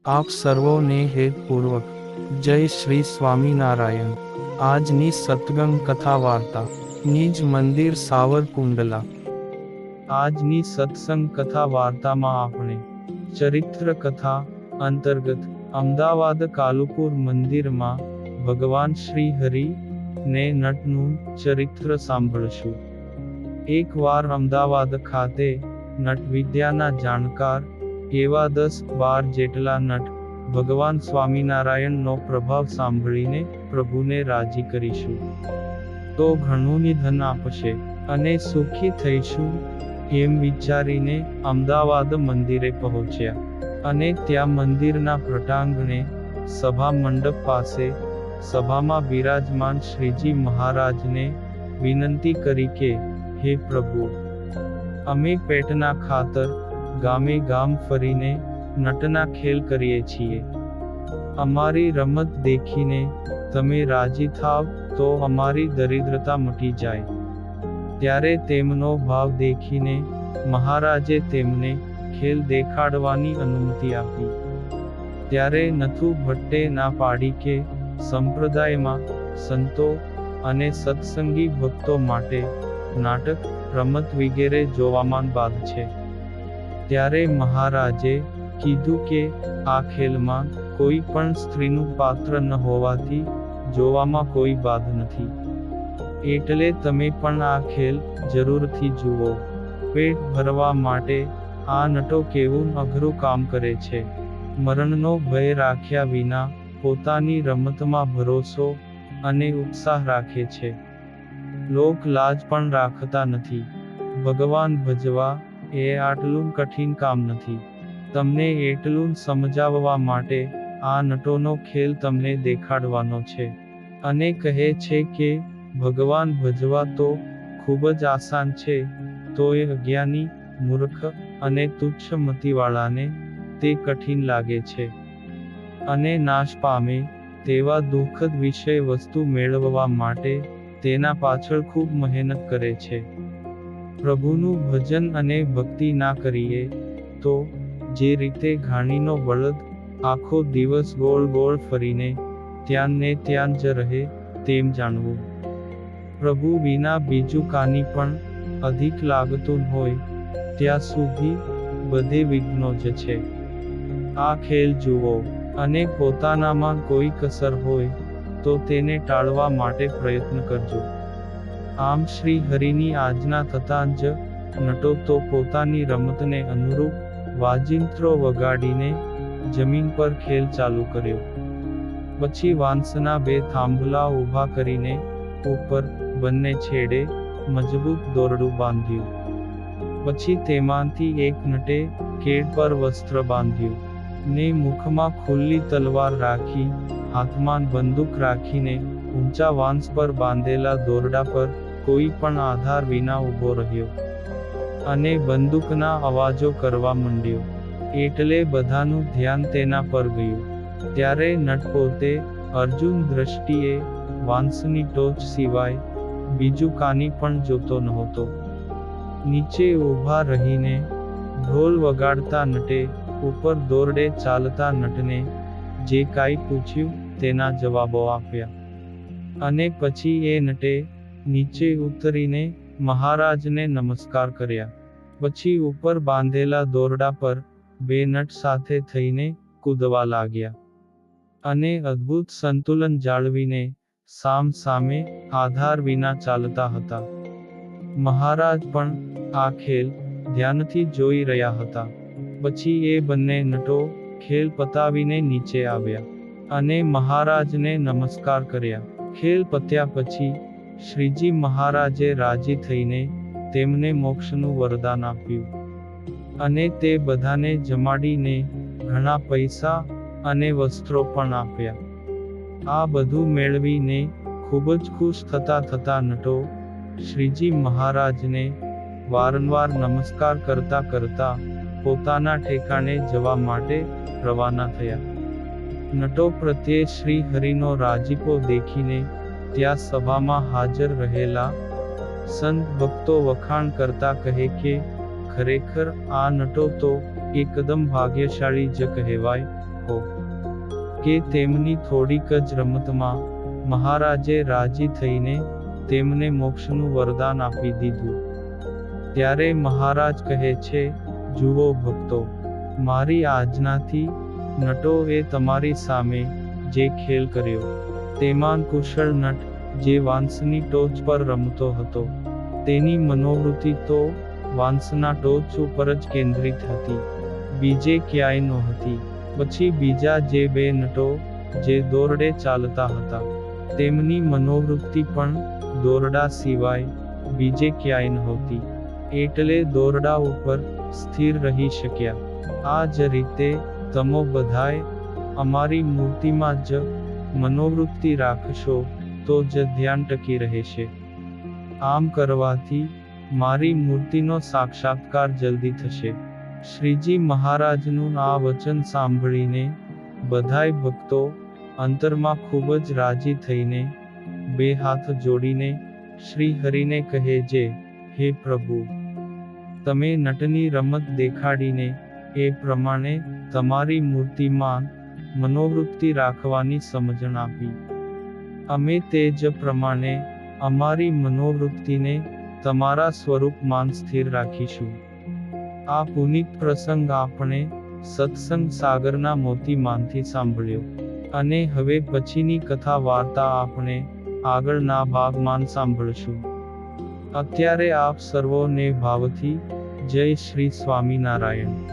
આપ સર્વોને હેતપૂર્વક જય શ્રી સ્વામિનારાયણ। આજની સત્સંગ કથા વાર્તા નિજ મંદિર સાવરકુંડલા। આજની સત્સંગ કથા વાર્તામાં આપણે ચરિત્ર કથા અંતર્ગત અમદાવાદ કાલુપુર મંદિરમાં ભગવાન શ્રી હરિ ને નટનું ચરિત્ર સાંભળશું। એકવાર અમદાવાદ ખાતે નટ વિદ્યાના જાણકાર એવા 10-12 જેટલા નટ ભગવાન સ્વામિનારાયણનો પ્રભાવ સાંભળીને પ્રભુને રાજી કરીશું તો ઘણું નિધન આપશે અને સુખી થઈશું એમ વિચારીને અમદાવાદ મંદિરે પહોંચ્યા અને ત્યાં મંદિરના પ્રટાંગણે સભા મંડપ પાસે સભામાં બિરાજમાન શ્રીજી મહારાજને વિનંતી કરી કે હે પ્રભુ, અમે પેટના ખાતર ગામે ગામ ફરીને નટના ખેલ કરીએ છીએ। અમારી રમત દેખીને તમે રાજી થાવ તો અમારી દરિદ્રતા મટી જાય। ત્યારે તેમનો ભાવ દેખીને મહારાજે તેમને ખેલ દેખાડવાની અનુમતિ આપી। ત્યારે નથુ ભટ્ટે ના પાડી કે સંપ્રદાયમાં સંતો અને સત્સંગી ભક્તો માટે નાટક, રમત વગેરે જોવામાં બાદ છે। ત્યારે મહારાજે કીધું કે આ ખેલમાં કોઈ પણ સ્ત્રીનું પાત્ર ન હોવાથી જોવામાં કોઈ બાધ નથી। એટલે તમે પણ આ ખેલ જરૂરથી જુઓ। પેટ ભરવા માટે આ નટો કેવું અઘરું કામ કરે છે। મરણનો ભય રાખ્યા વિના પોતાની રમતમાં ભરોસો અને ઉત્સાહ રાખે છે। લોક લાજ પણ રાખતા નથી। ભગવાન ભજવા એ આટલું કઠિન કામ નથી। તમને એટલું સમજાવવા માટે આ નટોનો ખેલ તમને દેખાડવાનો છે અને કહે છે કે ભગવાન ભજવા તો ખૂબ જ આસાન છે, તો એ અજ્ઞાની, મૂર્ખ અને તુચ્છ મતિવાળાને તે કઠિન લાગે છે અને નાશ પામે તેવા દુઃખદ વિષય વસ્તુ મેળવવા માટે તેના પાછળ ખૂબ મહેનત કરે છે। પ્રભુનું ભજન અને ભક્તિ ના કરીએ તો જે રીતે ઘાણીનો બળદ આખો દિવસ ગોળ ગોળ ફરીને ત્યાં ને ત્યાં જ રહે તેમ જાણવું। પ્રભુ વિના બીજું કાની પણ અધિક લાગતું હોય ત્યાં સુધી બધે વિઘ્નો જ છે। આ ખેલ જુઓ અને પોતાનામાં કોઈ કસર હોય તો તેને ટાળવા માટે પ્રયત્ન કરજો। આમ શ્રી હરિની આજ્ઞા થતાં જ નટો તો પોતાની રમતને અનુરૂપ વાજિંત્રો વગાડીને જમીન પર ખેલ ચાલુ કર્યો। પછી વાંસના 2 થાંભલા ઊભા કરીને ઉપર બંને છેડે મજબૂત દોરડું બાંધ્યું। પછી તેમાંથી એક નટે કેડ પર વસ્ત્ર બાંધ્યું ને મુખમાં ખુલ્લી તલવાર રાખી હાથમાં બંદૂક રાખીને ઊંચા વાંસ પર બાંધેલા દોરડા પર કોઈ પણ આધાર વિના ઊભો રહ્યો અને બંદૂકના અવાજો કરવા માંડ્યો। એટલે બધાનું ધ્યાન તેના પર ગયું। ત્યારે નટ પોતે અર્જુન દ્રષ્ટિએ વાંસની ટોચ સિવાય બીજું કાની પણ જોતો નહોતો। નીચે ઊભા રહીને ઢોલ વગાડતા નટે ઉપર દોરડે ચાલતા નટને જે કાંઈ પૂછ્યું તેના જવાબો આપ્યા અને પછી એ નટે નીચે ઉતરીને મહારાજને નમસ્કાર કર્યા। પછી ઉપર બાંધેલા દોરડા પર 2 નટ સાથે થઈને કૂદવા લાગ્યા અને અદ્ભુત સંતુલન જાળવીને સામ સામે આધાર વિના ચાલતા હતા। મહારાજ પણ આ ખેલ ધ્યાનથી જોઈ રહ્યા હતા। પછી એ બંને નટો ખેલ પતાવીને નીચે આવ્યા અને મહારાજને નમસ્કાર કર્યા। ખેલ પત્યા પછી શ્રીજી મહારાજે રાજી થઈને તેમને મોક્ષનું વરદાન આપ્યું અને તે બધાને જમાડીને ઘણા પૈસા અને વસ્ત્રો પણ આપ્યા। આ બધું મેળવીને ખૂબ જ ખુશ થતા નટો શ્રીજી મહારાજને વારંવાર નમસ્કાર કરતા કરતા પોતાના ઠેકાણે જવા માટે રવાના થયા। નટો પ્રત્યે શ્રી હરિનો રાજીપો દેખીને ત્યાં સભામાં હાજર રહેલા સંત ભક્તો વખાણ કરતા કહે કે ખરેખર આ નટો તો એકદમ ભાગ્યશાળી જ કહેવાય। રાખો કે તેમની થોડીક જ રમતમાં મહારાજે રાજી થઈને તેમને મોક્ષનું વરદાન આપી દીધું. ત્યારે મહારાજ કહે છે, જુઓ ભક્તો, મારી આજ્ઞાથી નટોએ તમારી સામે જે ખેલ કર્યો તેમાં કુશળ નટ જે વાંસની ટોચ પર રમતો હતો તેની મનોવૃત્તિ તો વાંસના ટોચ ઉપર જ કેન્દ્રિત હતી, બીજે ક્યાંય નહોતી. પછી બીજા જે બે નટો જે દોરડે ચાલતા હતા તેમની મનોવૃત્તિ પણ દોરડા સિવાય બીજે ક્યાંય નહોતી, એટલે દોરડા ઉપર સ્થિર રહી શક્યા. આ જ રીતે તમો બધાય અમારી મૂર્તિમાં જ મનોવૃત્તિ રાખશો તો જ ધ્યાન ટકી રહેશે. આમ કરવાથી મારી મૂર્તિનો સાક્ષાત્કાર જલ્દી થશે. શ્રીજી મહારાજનું આ વચન સાંભળીને બધાય ભક્તો અંતરમાં ખૂબ જ રાજી થઈને બે હાથ જોડીને શ્રી હરિને કહે જે, હે પ્રભુ, તમે નટની રમત દેખાડીને એ પ્રમાણે તમારી મૂર્તિમાં મનોવૃત્તિ રાખવાની સમજણ આપી. અમે તે જ પ્રમાણે અમારી મનોવૃત્તિને તમારા સ્વરૂપમાં સ્થિર રાખીશું. આ પુનિત પ્રસંગ આપણે સત્સંગ સાગરના મોતીમાંથી સાંભળ્યો અને હવે પછીની કથા વાર્તા આપણે આગળના ભાગમાં સાંભળશું. અત્યારે આપ સર્વોને ભાવથી જય શ્રી સ્વામિનારાયણ.